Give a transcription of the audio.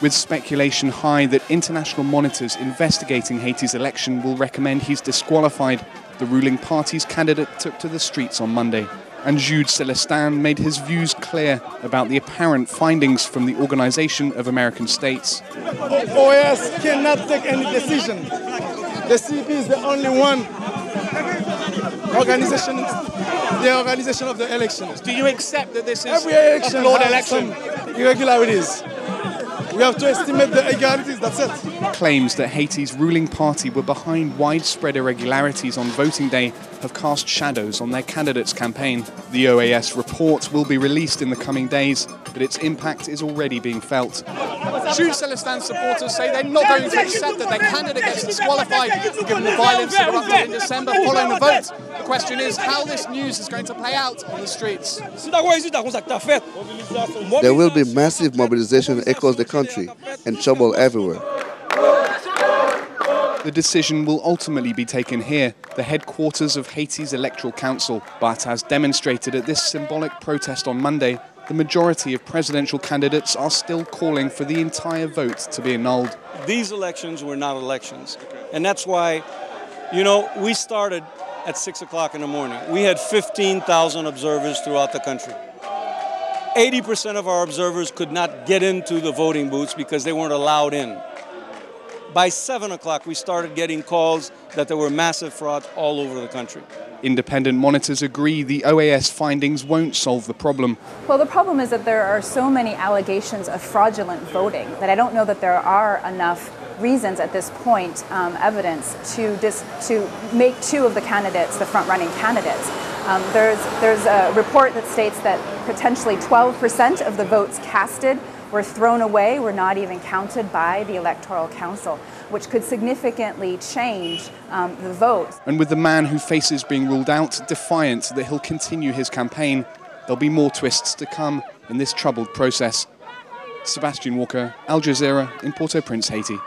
with speculation high that international monitors investigating Haiti's election will recommend he's disqualified. The ruling party's candidate took to the streets on Monday, and Jude Celestin made his views clear about the apparent findings from the Organization of American States. OAS cannot take any decision. The CP is the only one organization, the organization of the elections. Do you accept that this is every election a flawed election? Some irregularities. We have to estimate the irregularities, that's it. Claims that Haiti's ruling party were behind widespread irregularities on voting day have cast shadows on their candidate's campaign. The OAS report will be released in the coming days, but its impact is already being felt. Jude Celestin supporters say they're not going to accept that their candidate gets disqualified given the violence erupted in December following the vote. The question is how this news is going to play out on the streets. There will be massive mobilization across the country and trouble everywhere. The decision will ultimately be taken here, the headquarters of Haiti's Electoral Council. But as demonstrated at this symbolic protest on Monday, the majority of presidential candidates are still calling for the entire vote to be annulled. These elections were not elections. And that's why, we started at 6 o'clock in the morning. We had 15,000 observers throughout the country. 80% of our observers could not get into the voting booths because they weren't allowed in. By 7 o'clock, we started getting calls that there were massive frauds all over the country. Independent monitors agree the OAS findings won't solve the problem. Well, the problem is that there are so many allegations of fraudulent voting that I don't know that there are enough reasons at this point, evidence, to make two of the candidates the front-running candidates. There's a report that states that potentially 12% of the votes casted were thrown away, were not even counted by the Electoral Council, which could significantly change the vote. And with the man who faces being ruled out defiant that he'll continue his campaign, there'll be more twists to come in this troubled process. Sebastian Walker, Al Jazeera in Port-au-Prince, Haiti.